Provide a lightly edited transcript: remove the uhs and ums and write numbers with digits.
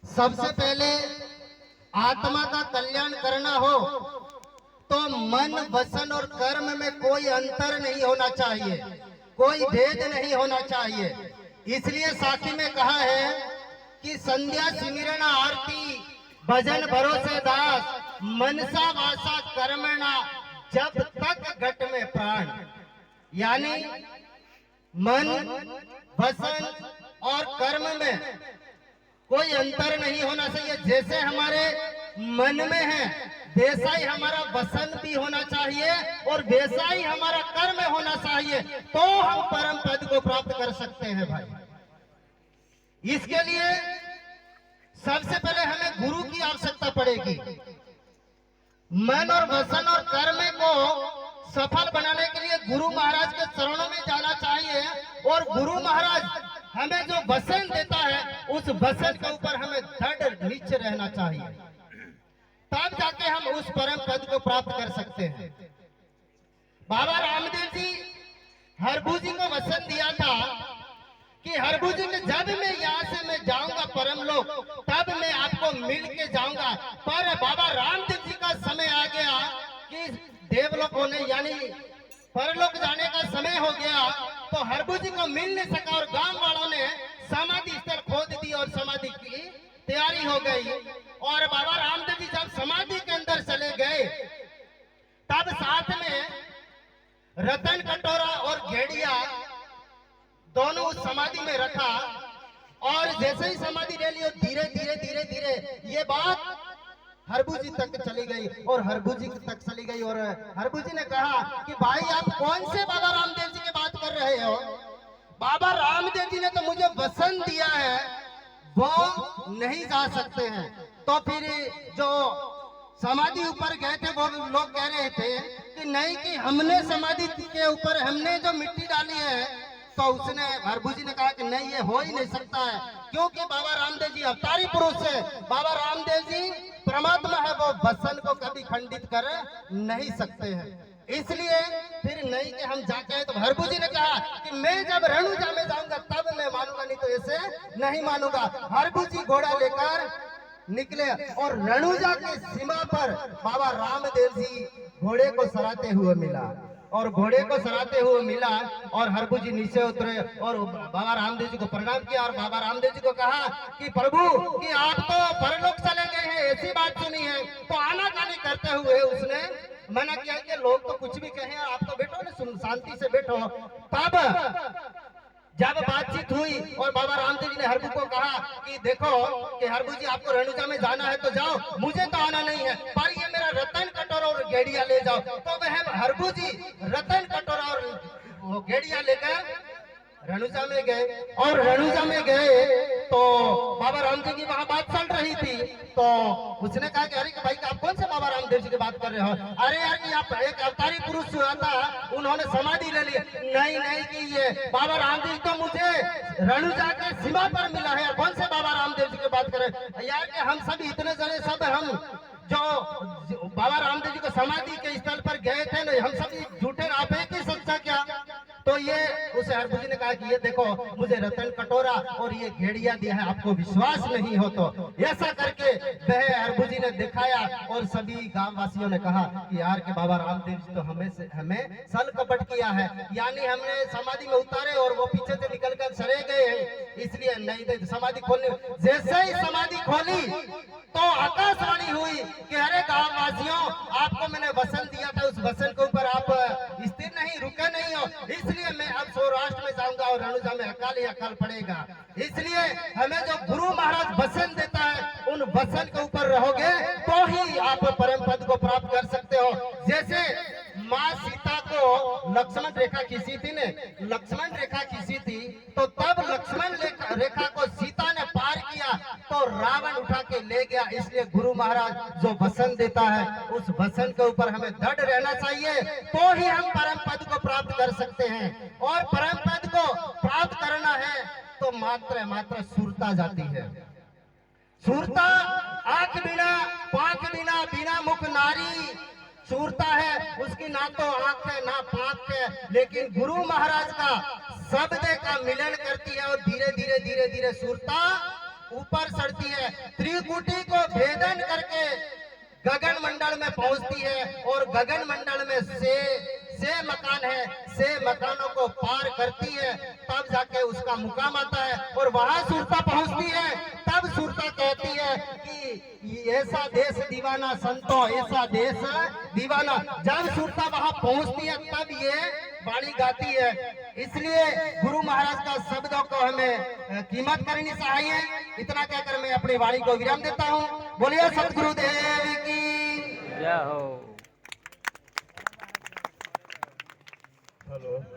सबसे पहले आत्मा का कल्याण करना हो तो मन, वसन और कर्म में कोई अंतर नहीं होना चाहिए, कोई भेद नहीं होना चाहिए। इसलिए साथी में कहा है कि संध्या सिमरण आरती भजन भरोसे दास, मनसा वासा कर्मणा जब तक घट में प्राण। यानी मन, वसन और कर्म में कोई अंतर नहीं होना चाहिए। जैसे हमारे मन में है वैसा ही हमारा वसन भी होना चाहिए और वैसा ही हमारा कर्म होना चाहिए, तो हम परम पद को प्राप्त कर सकते हैं भाई। इसके लिए सबसे पहले हमें गुरु की आवश्यकता पड़ेगी। मन और वसन और कर्म को सफल बनाने के लिए गुरु महाराज के चरणों में जाना चाहिए और गुरु महाराज हमें जो वसन देता है उस वसन के ऊपर हमें दृढ़ निश्चय रहना चाहिए, तब जाके हम उस परम पद को प्राप्त कर सकते हैं। बाबा रामदेव जी हरभू जी को वचन दिया था कि हरभू जी ने जब मैं यहाँ से मैं जाऊंगा परम लोक, तब मैं आपको मिल के जाऊंगा। पर बाबा रामदेव जी का समय आ गया कि देवलोक होने यानी परलोक जाने का समय हो गया, तो हरभू जी को मिल नहीं सका और गांव वालों ने समाधि स्थल खोद दी और समाधि की तैयारी हो गई। और बाबा रामदेव जी जब समाधि के अंदर चले गए तब साथ में रतन कटोरा और घेड़िया दोनों उस समाधि में रखा और जैसे ही समाधि ले ली और धीरे धीरे धीरे धीरे ये बात हरभू जी तक चली गई और हरभू जी तक चली गई। और हरभू जी ने कहा कि भाई आप कौन से बाबा रामदेव जी की बात कर रहे हो? बाबा रामदेव जी ने तो मुझे वचन दिया है वो नहीं जा सकते हैं। तो फिर जो समाधि ऊपर गए थे वो लोग कह रहे थे कि नहीं, कि हमने समाधि के ऊपर हमने जो मिट्टी डाली है, तो उसने हरभू जी ने कहा कि नहीं, ये हो ही नहीं सकता है, क्योंकि बाबा रामदेव जी अवतारी पुरुष है, बाबा रामदेव जी परमात्मा है, वो वचन को कभी खंडित कर नहीं सकते हैं। इसलिए फिर नहीं कि हम जाके, तो हरभू जी ने कहा कि मैं जब रेणुजा में जाऊंगा तब मैं मानूंगा, नहीं तो ऐसे नहीं मानूंगा। हरभू जी घोड़ा लेकर निकले और रेणुजा की सीमा पर बाबा रामदेव जी घोड़े को सराते हुए मिला और घोड़े को सराते हुए मिला और हरभू जी नीचे उतरे और बाबा रामदेव जी को प्रणाम किया और बाबा रामदेव जी को कहा कि प्रभु कि आप तो परलोक चले गए हैं, ऐसी बात सुनी है। तो आनाकानी करते हुए उसने मना किया कि लोग तो कुछ भी कहें, आप तो बैठो ना, शांति से बैठो। तब जब बातचीत हुई और बाबा रामदेव जी ने हरभू को कहा कि देखो कि हरभू जी आपको रेणुजा में जाना है तो जाओ, मुझे तो आना नहीं है, पर ये मेरा रतन कटोरा और गेड़िया ले जाओ। तो वह हरभू जी रतन कटोरा और गेड़िया लेकर रेणुजा में गए और रेणुजा में गए तो बाबा रामदेव जी की वहां बात चल रही थी। तो उसने कहा कि अरे भाई आप कौन से बाबा रामदेव जी की बात कर रहे हो? अरे यार कि आप एक अवतारी पुरुष हुआ था, उन्होंने समाधि ले ली। नहीं नहीं कि ये बाबा रामदेव तो मुझे रेणुजा के सीमा पर मिला है, कौन से बाबा रामदेव जी की बात कर रहे हैं? यार कि हम सब इतने जने सब हम जो बाबा रामदेव जी को समाधि के स्थल पर गए थे ना, हम सब झूठे, आप एक ही सच्चा क्या? तो ये उसे हरभू जी ने कहा कि ये देखो मुझे रतन कटोरा और ये घेड़िया दिया है, आपको विश्वास नहीं हो तो ऐसा करके वह हरभू जी ने दिखाया और सभी गांव वासियों ने कहा कि यार के बाबा रामदेव जी तो हमें सल कपट किया है, यानी हमने समाधि में उतारे और वो पीछे से निकलकर चले गए हैं, इसलिए नहीं दे समाधि खोलने। जैसे ही समाधि खोली तो आकाशवाणी हुई कि अरे गांव वासियों, आपको मैंने वचन दिया था, उस वचन के ऊपर आप स्थिर नहीं, रुके नहीं हो, इसलिए मैं अब सौराष्ट्र में जाऊंगा और रेणुजा में अकाल ही अकाल पड़ेगा। इसलिए हमें जो गुरु महाराज वचन देता है उन वचन के ऊपर रहोगे तो ही आप परम पद को प्राप्त कर सकते हो। जैसे माँ सीता को लक्ष्मण रेखा खींची थी ने, लक्ष्मण रेखा खींची थी तो तब लक्ष्मण रेखा को सीता ने पार किया तो रावण उठा के ले गया। इसलिए गुरु महाराज जो वचन देता है उस वचन के ऊपर हमें दृढ़ रहना चाहिए, तो ही हम परम पद को प्राप्त कर सकते हैं। और परम पद को प्राप्त करना है तो मात्र सुरता जाती है। सुरता आंख बिना पांख बिना बिना मुख नारी सूरता है, उसकी ना तो आंख है ना पांख है, लेकिन गुरु महाराज का शब्द का मिलन करती है और धीरे धीरे धीरे धीरे सूरता ऊपर चढ़ती है, त्रिकुटी को भेदन करके गगन मंडल में पहुंचती है और गगन मंडल में से मकान है, से मकानों को पार करती है, तब जाके उसका मुकाम आता है और वहां सुरता पहुंचती है। तब सुरता कहती है कि ऐसा देश दीवाना संतों, ऐसा देश दीवाना। जब सुरता वहां पहुंचती है तब ये वाणी गाती है। इसलिए गुरु महाराज का शब्दों को हमें कीमत करनी चाहिए। इतना कहकर मैं अपनी वाणी को विराम देता हूँ। बोलिए सतगुरुदेव की जय हो। हेलो।